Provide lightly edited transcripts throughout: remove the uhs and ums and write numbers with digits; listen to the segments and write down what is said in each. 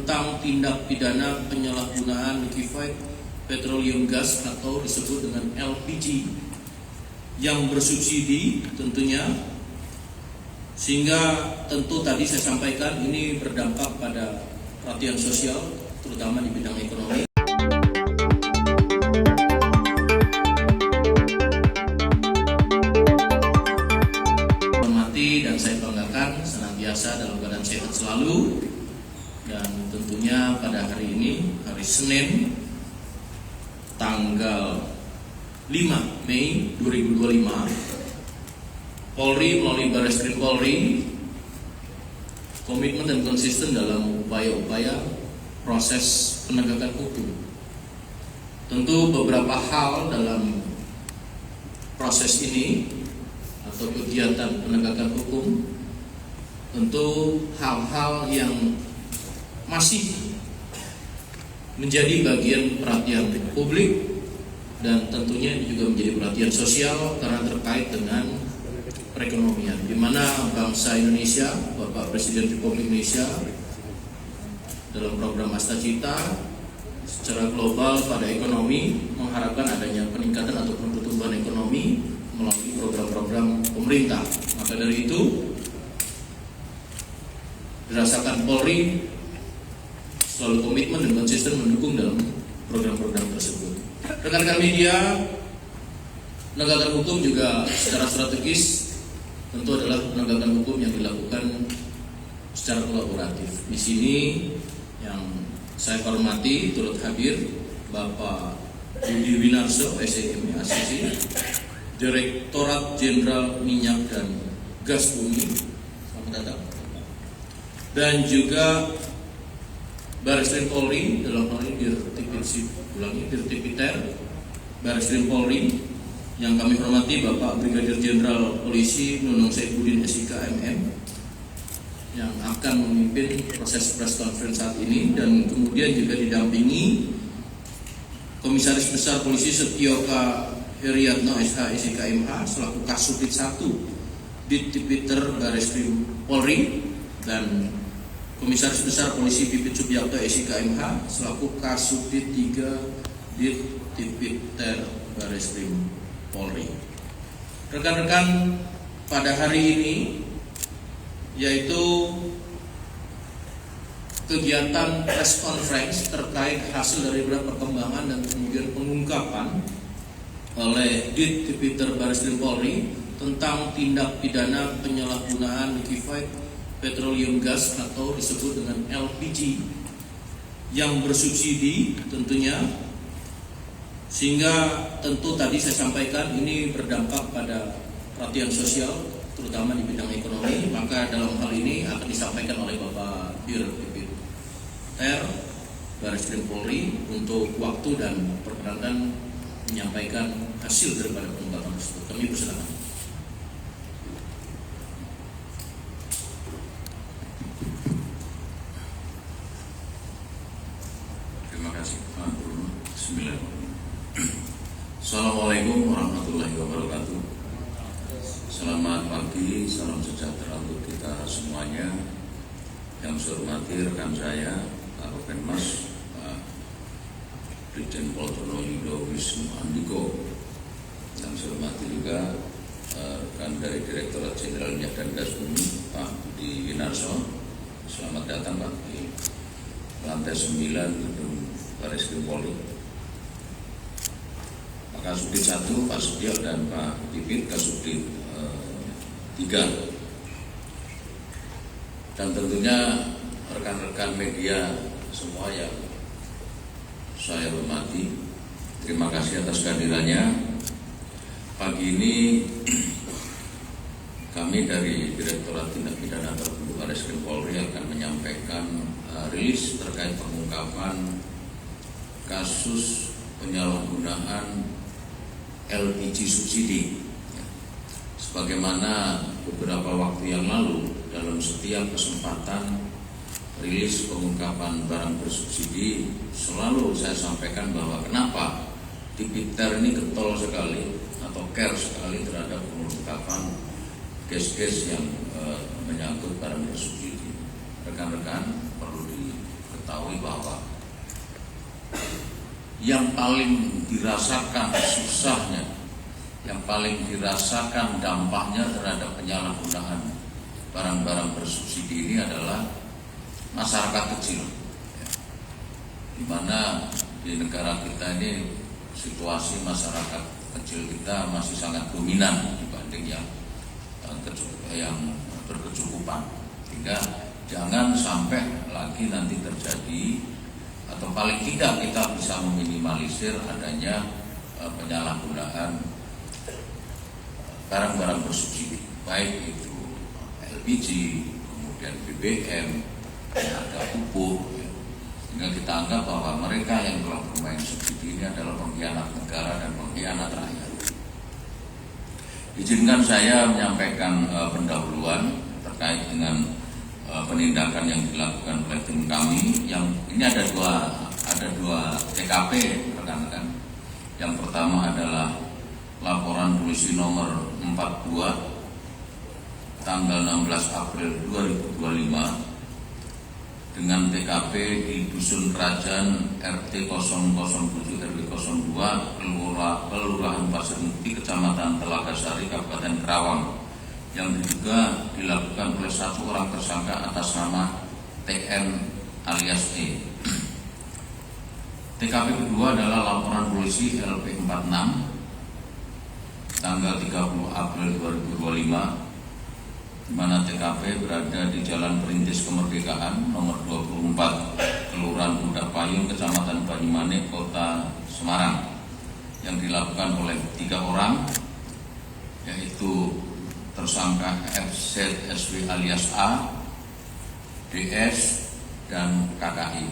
tentang tindak pidana penyalahgunaan liquefied petroleum gas atau disebut dengan LPG yang bersubsidi tentunya, sehingga tentu tadi saya sampaikan ini berdampak pada perhatian sosial terutama di bidang ekonomi. Dan saya banggakan senantiasa dalam keadaan sehat selalu, dan tentunya pada hari ini, hari Senin tanggal 5 Mei 2025, Polri melalui Barreskrim Polri komitmen dan konsisten dalam upaya-upaya proses penegakan hukum. Tentu beberapa hal dalam proses ini atau kegiatan penegakan hukum, tentu hal-hal yang masih menjadi bagian perhatian publik, dan tentunya ini juga menjadi perhatian sosial karena terkait dengan perekonomian, di mana bangsa Indonesia, Bapak Presiden Republik Indonesia dalam program Asta Cita secara global pada ekonomi mengharapkan adanya peningkatan ataupun pertumbuhan ekonomi melalui program-program pemerintah. Maka dari itu, berdasarkan Polri selalu komitmen dan konsisten mendukung dalam program-program tersebut. Rekan-rekan media, penegakan hukum juga secara strategis tentu adalah penegakan hukum yang dilakukan secara kolaboratif. Di sini yang saya hormati turut hadir Bapak Budi Winarso, SEM ACC, Direktorat Jenderal Minyak dan Gas Bumi, selamat datang, dan juga Barreskrim Polri dalam hal ini Dirtipiter Barreskrim Polri yang kami hormati Bapak Brigadir Jenderal Polisi Nunung Saifuddin SIK MM yang akan memimpin proses press conference saat ini, dan kemudian juga didampingi Komisaris Besar Polisi Setioka Heriatno SH SIK MH selaku Kasubdit 1 Dirtipiter Barreskrim Polri, dan Komisaris Besar Polisi Pipit Subiakto SIK MH selaku Kasubdit 3 Dirtipiter Barreskrim Polri. Rekan-rekan, pada hari ini yaitu kegiatan press conference terkait hasil dari perkembangan dan kemudian pengungkapan oleh Dirtipiter Barreskrim Polri tentang tindak pidana penyalahgunaan liquefied petroleum gas atau disebut dengan LPG yang bersubsidi tentunya, sehingga tentu tadi saya sampaikan ini berdampak pada perhatian sosial terutama di bidang ekonomi. Maka dalam hal ini akan disampaikan oleh Bapak Dirtipiter Barreskrim Polri untuk waktu dan perkenankan menyampaikan hasil daripada pengungkapan tersebut. Kami persilakan. Terima kasih Pak Bruno. Bismillahirrahmanirrahim. Assalamualaikum warahmatullahi wabarakatuh. Selamat pagi, salam sejahtera untuk kita semuanya. Yang saya hormati rekan saya, Pak Ropenmas, Pak Brigjen Pol Tono Yudo Wisnu Andiko. Yang saya hormati juga rekan dari Direktorat Jenderal Minyak dan Gas Bumi, Pak Budi Winarso. Selamat datang Pak di lantai 9 gedung Barreskrim Polri. Pak Kasubdit 1, Pak Sudiak, dan Pak Pipit Kasubdit 3. Dan tentunya rekan-rekan media semua yang saya hormati, terima kasih atas kehadirannya. Pagi ini kami dari Direktorat Tindak Pidana Tertentu Barreskrim Polri akan menyampaikan rilis terkait pengungkapan kasus penyalahgunaan LPG subsidi. Sebagaimana beberapa waktu yang lalu dalam setiap kesempatan rilis pengungkapan barang bersubsidi, selalu saya sampaikan bahwa kenapa Dirtipiter ini getol sekali atau care sekali terhadap pengungkapan kes-kes yang menyangkut barang bersubsidi. Rekan-rekan perlu diketahui bahwa yang paling dirasakan susahnya, yang paling dirasakan dampaknya terhadap penyalahgunaan barang-barang bersubsidi ini adalah masyarakat kecil, di mana di negara kita ini situasi masyarakat kecil kita masih sangat dominan dibanding yang berkecukupan, sehingga jangan sampai lagi nanti terjadi, atau paling tidak kita bisa meminimalisir adanya penyalahgunaan barang-barang bersubsidi, baik itu LPG, kemudian BBM, harga pupuk, sehingga kita anggap bahwa mereka yang telah bermain subsidi ini adalah pengkhianat negara dan pengkhianat rakyat. Izinkan saya menyampaikan pendahuluan terkait dengan penindakan yang dilakukan oleh tim kami. Yang ini ada dua TKP, rekan-rekan. Yang pertama adalah laporan polisi nomor 42 tanggal 16 April 2025 dengan TKP di Dusun Kerajaan RT 007 RW 02 Kelurahan Pasir Mukti, Kecamatan Telaga Sari, Kabupaten Kerawang, yang diduga dilakukan oleh satu orang tersangka atas nama TN alias E. TKP kedua adalah laporan polisi LP 46 tanggal 30 April 2025, di mana TKP berada di Jalan Perintis Kemerdekaan nomor 24, Kelurahan Budak Payung, Kecamatan Banyumanik, Kota Semarang, yang dilakukan oleh 3 orang, yaitu tersangka FZ SW alias A, DS, dan KKI.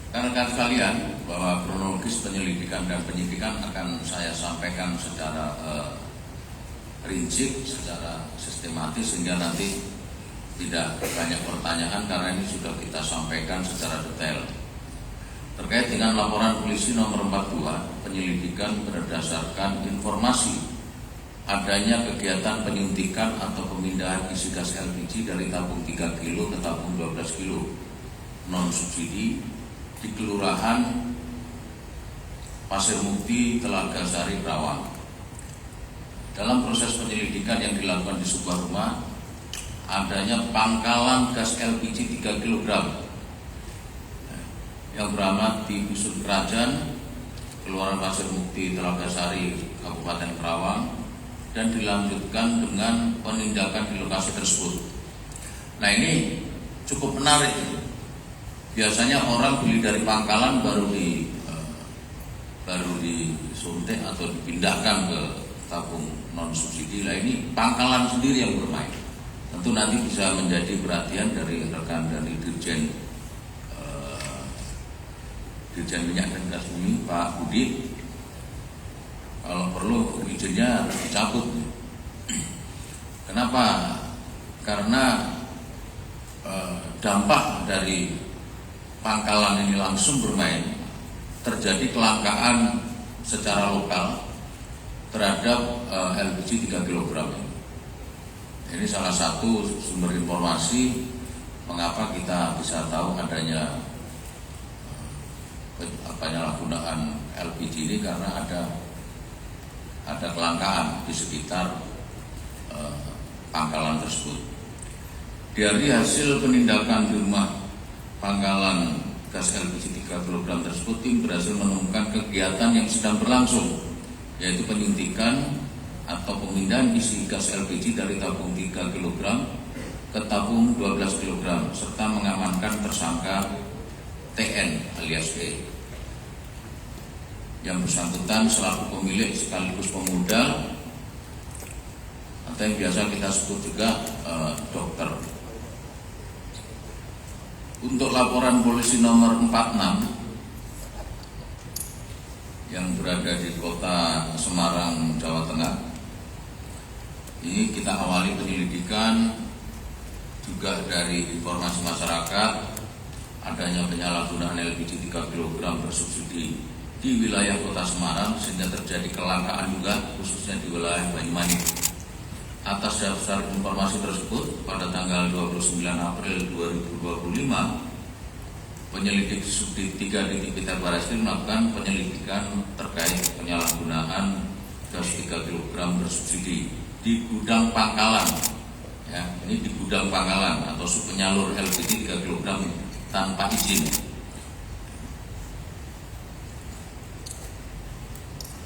Rekan-rekan sekalian, bahwa kronologis penyelidikan dan penyidikan akan saya sampaikan secara rinci, secara sistematis, sehingga nanti tidak banyak pertanyaan karena ini sudah kita sampaikan secara detail. Terkait dengan laporan polisi nomor 42, penyelidikan berdasarkan informasi adanya kegiatan penyuntikan atau pemindahan isi gas LPG dari tabung 3 kilo ke tabung 12 kilo non subsidi di Kelurahan Pasir Mukti, Telaga Sari, Kerawang. Dalam proses penyelidikan yang dilakukan di sebuah rumah, adanya pangkalan gas LPG 3 kg yang beramat di Dusun Kerajaan, Kelurahan Pasir Mukti, Telaga Sari, Kabupaten Kerawang, dan dilanjutkan dengan penindakan di lokasi tersebut. Nah, ini cukup menarik. Biasanya orang beli dari pangkalan baru disuntik atau dipindahkan ke tabung non subsidi. Lah, ini pangkalan sendiri yang bermain. Tentu nanti bisa menjadi perhatian dari rekan dari Dirjen Minyak dan Gas Bumi, Pak Budi. Kalau perlu izinnya dicabut. Kenapa? Karena dampak dari pangkalan ini langsung bermain, terjadi kelangkaan secara lokal terhadap LPG 3 kg. Ini salah satu sumber informasi mengapa kita bisa tahu adanya penyalahgunaan LPG ini, karena ada kelangkaan di sekitar pangkalan tersebut. Dari hasil penindakan di rumah pangkalan gas LPG 3 kg tersebut, tim berhasil menemukan kegiatan yang sedang berlangsung, yaitu penyuntikan atau pemindahan isi gas LPG dari tabung 3 kg ke tabung 12 kg, serta mengamankan tersangka TN alias E yang bersangkutan selaku pemilik sekaligus pemodal, atau yang biasa kita sebut juga dokter. Untuk laporan polisi nomor 46 yang berada di Kota Semarang, Jawa Tengah, ini kita awali penyelidikan juga dari informasi masyarakat adanya penyalahgunaan LPG 3 kg bersubsidi di wilayah Kota Semarang, sehingga terjadi kelangkaan juga khususnya di wilayah Banyumanik. Atas dasar informasi tersebut, pada tanggal 29 April 2025, penyelidik Subdit 3 Ditipiter Barreskrim melakukan penyelidikan terkait penyalahgunaan gas 3 kg bersubsidi di gudang Pangkalan. Ya, ini di gudang Pangkalan atau subpenyalur LPG 3 kg tanpa izin.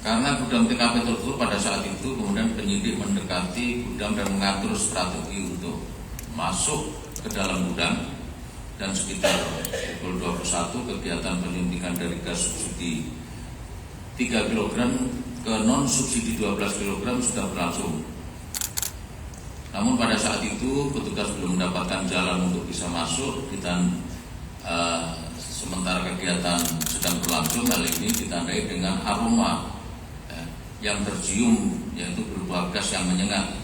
Karena gudang TKP tertutup pada saat itu, kemudian penyidik mendekati gudang dan mengatur strategi untuk masuk ke dalam gudang, dan sekitar pukul 21 kegiatan penyuntikan dari gas subsidi 3 kg ke non subsidi 12 kg sudah berlangsung. Namun pada saat itu petugas belum mendapatkan jalan untuk bisa masuk, sementara kegiatan sedang berlangsung. Hal ini ditandai dengan aroma yang tercium, yaitu berupa gas yang menyengat.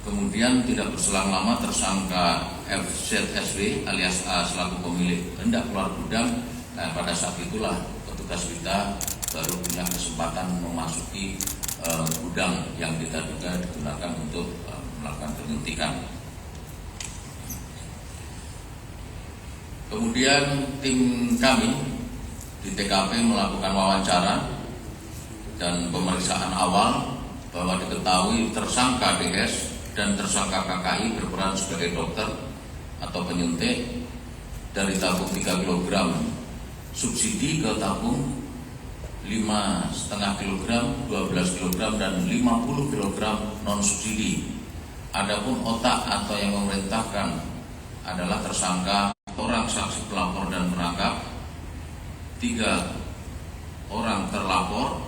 Kemudian tidak berselang lama tersangka FZSW alias A selaku pemilik hendak keluar gudang. Nah, pada saat itulah petugas kita baru punya kesempatan memasuki gudang yang kita duga digunakan untuk melakukan penyuntikan. Kemudian tim kami di TKP melakukan wawancara dan pemeriksaan awal bahwa diketahui tersangka DS dan tersangka KKI berperan sebagai dokter atau penyuntik dari tabung 3 kg subsidi ke tabung 5,5 kg, 12 kg dan 50 kg non subsidi. Adapun otak atau yang memerintahkan adalah tersangka, orang saksi pelapor dan penangkap, 3 orang terlapor,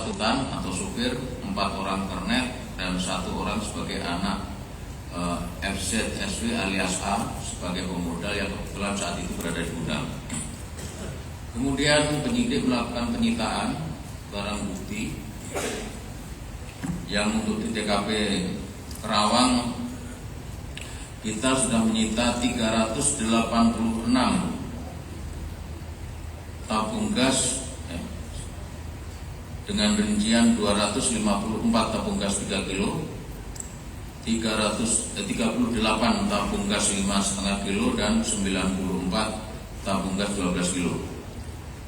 1 atau supir, 4 orang kernet, dan 1 orang sebagai anak FZSW alias A sebagai pemodal yang kebetulan saat itu berada di gudang. Kemudian penyidik melakukan penyitaan barang bukti yang untuk di TKP Kerawang kita sudah menyita 386 tabung gas dengan rincian 254 tabung gas 3 kilo, 38 tabung gas 5,5 kilo dan 94 tabung gas 12 kilo.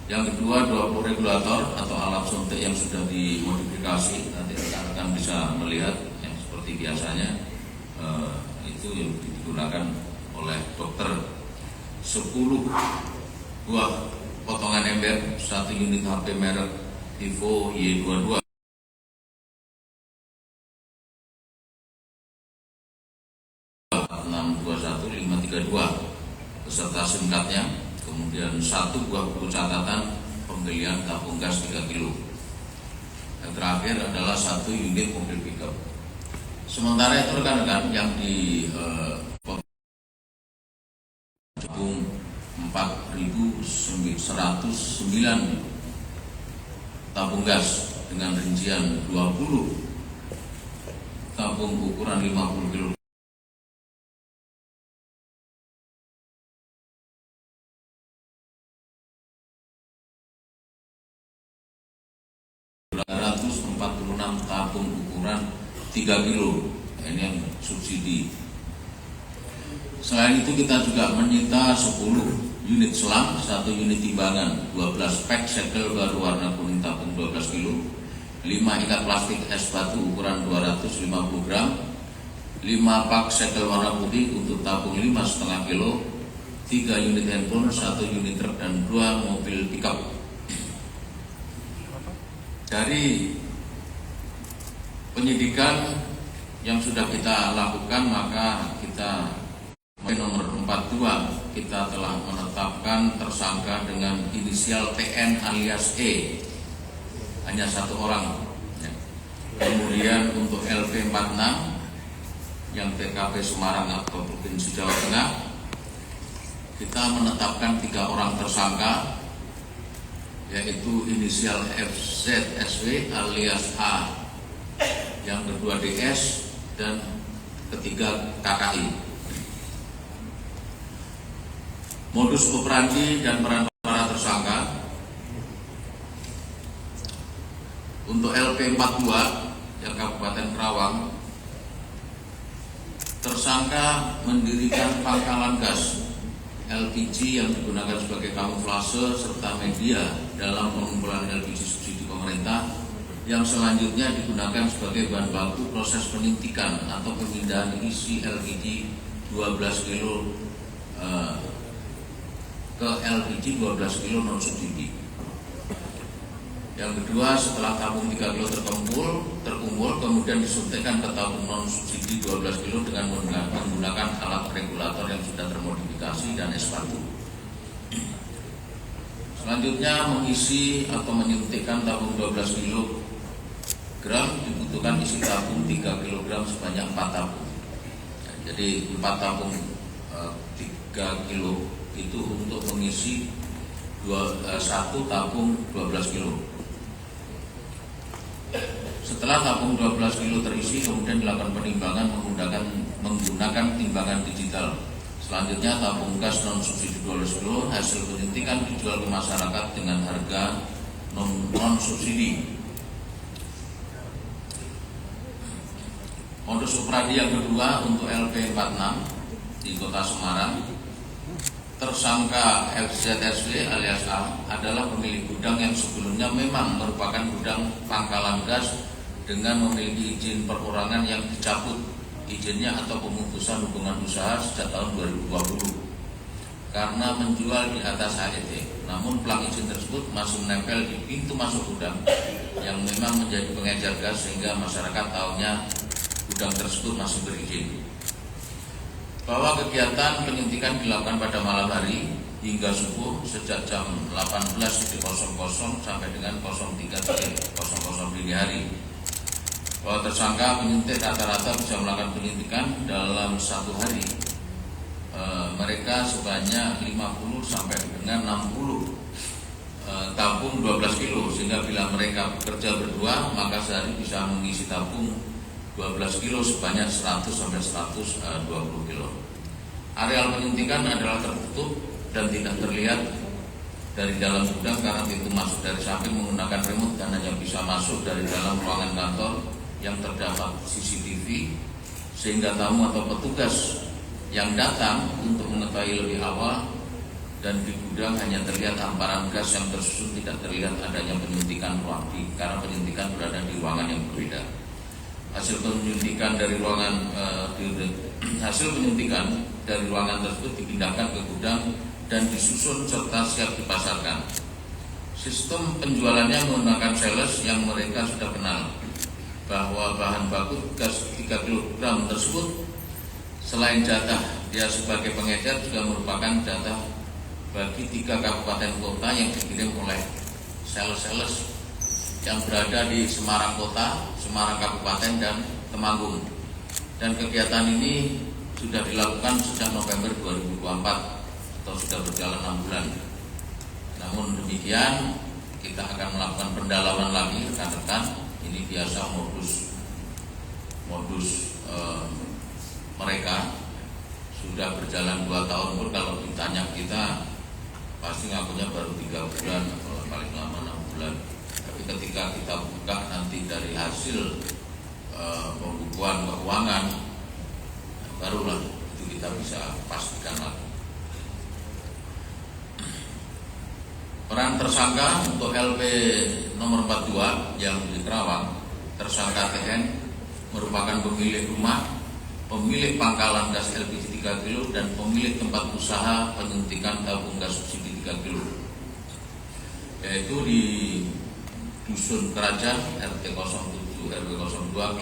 Yang kedua, 20 regulator atau alat suntik yang sudah dimodifikasi, nanti rekan-rekan bisa melihat yang seperti biasanya, itu yang digunakan oleh dokter. 10 buah potongan ember, 1 unit HP merek Vivo Y22, beserta SIM cardnya, kemudian 1 buah buku catatan pembelian tabung gas 3 kilo. Yang terakhir adalah 1 unit mobil pickup. Sementara itu rekan-rekan yang di tabung 4.109 tabung gas dengan rincian 20 tabung ukuran 50 kg. Tabung ukuran 3 kilo, ini yang subsidi. Selain itu kita juga menyita 10 unit selang, 1 unit timbangan, 12 pack segel baru warna kuning tabung 12 kilo, 5 ikat plastik es batu ukuran 250 gram, 5 pak segel warna putih untuk tabung 5,5 kilo, 3 unit handphone, 1 unit truk dan 2 mobil pickup. Dari penyidikan yang sudah kita lakukan, maka kita nomor 42 kita telah menetapkan tersangka dengan inisial TN alias E, hanya 1 orang. Kemudian untuk LP46 yang TKP Semarang atau Provinsi Jawa Tengah, kita menetapkan 3 orang tersangka, yaitu inisial FZSW alias A, yang kedua DS, dan ketiga KKI. Modus operandi dan peran para tersangka untuk LP42 yang Kabupaten Kerawang, tersangka mendirikan pangkalan gas LPG yang digunakan sebagai kamuflase serta media dalam pengumpulan LPG subsidi pemerintah yang selanjutnya digunakan sebagai bahan baku proses penyuntikan atau pemindahan isi LPG 12 kilo ke LPG 12 kilo non subsidi. Yang kedua, setelah tabung 3 kilo terkumpul, kemudian disuntikkan ke tabung non subsidi 12 kilo dengan menggunakan alat regulator yang sudah termodifikasi dan S1. Selanjutnya, mengisi atau menyuntikkan tabung 12 kg dibutuhkan isi tabung 3 kg sebanyak 4 tabung. Jadi 4 tabung 3 kilo itu untuk mengisi 1 tabung 12 kilo. Setelah tabung 12 kilo terisi, kemudian dilakukan penimbangan menggunakan timbangan digital. Selanjutnya tabung gas non subsidi 12 kilo hasil penyuntikan dijual ke masyarakat dengan harga non subsidi. Modus operandi yang kedua untuk LP46 di Kota Semarang. Tersangka FZSW alias A adalah pemilik gudang yang sebelumnya memang merupakan gudang pangkalan gas dengan memiliki izin perorangan yang dicabut izinnya atau pemutusan hubungan usaha sejak tahun 2020 karena menjual di atas HET. Namun pelang izin tersebut masih menempel di pintu masuk gudang yang memang menjadi pengejar gas sehingga masyarakat tahunya gudang tersebut masih berizin. Bahwa kegiatan penyuntikan dilakukan pada malam hari hingga subuh sejak jam 18.00 sampai dengan 03.00 dini hari. Bahwa tersangka penyuntik rata-rata bisa melakukan penyuntikan dalam satu hari. Mereka sebanyak 50 sampai dengan 60 tabung 12 kilo sehingga bila mereka bekerja berdua maka sehari bisa mengisi tabung 12 kilo sebanyak 100 sampai 120 kilo. Areal penyuntikan adalah tertutup dan tidak terlihat dari dalam gudang karena pintu masuk dari samping menggunakan remote dan hanya bisa masuk dari dalam ruangan kantor yang terdapat CCTV sehingga tamu atau petugas yang datang untuk mengetahui lebih awal dan di gudang hanya terlihat hamparan gas yang tersusun, tidak terlihat adanya penyuntikan ruang karena penyuntikan berada di ruangan yang berbeda. Hasil penyuntikan dari ruangan tersebut dipindahkan ke gudang dan disusun serta siap dipasarkan. Sistem penjualannya menggunakan sales yang mereka sudah kenal. Bahwa bahan baku gas 3 kg tersebut selain jatah dia sebagai pengecer juga merupakan jatah bagi 3 kabupaten kota yang dikirim oleh sales-sales yang berada di Semarang Kota, Semarang Kabupaten, dan Temanggung. Dan kegiatan ini sudah dilakukan sejak November 2024 atau sudah berjalan 6 bulan. Namun demikian kita akan melakukan pendalaman lagi rekan-rekan. Ini biasa modus mereka sudah berjalan 2 tahun pun kalau ditanya kita pasti ngakunya baru 3 bulan atau paling lama 6 bulan. Tapi ketika kita buka nanti dari hasil pembukuan keuangan, barulah itu kita bisa pastikan lagi. Peran tersangka untuk LP nomor 42 yang di Kerawang, tersangka TN merupakan pemilik rumah, pemilik pangkalan gas LPG 3 kilo dan pemilik tempat usaha penyuntikan tabung gas subsidi 3 kilo, yaitu di Dusun Kerajaan RT 07 RW 02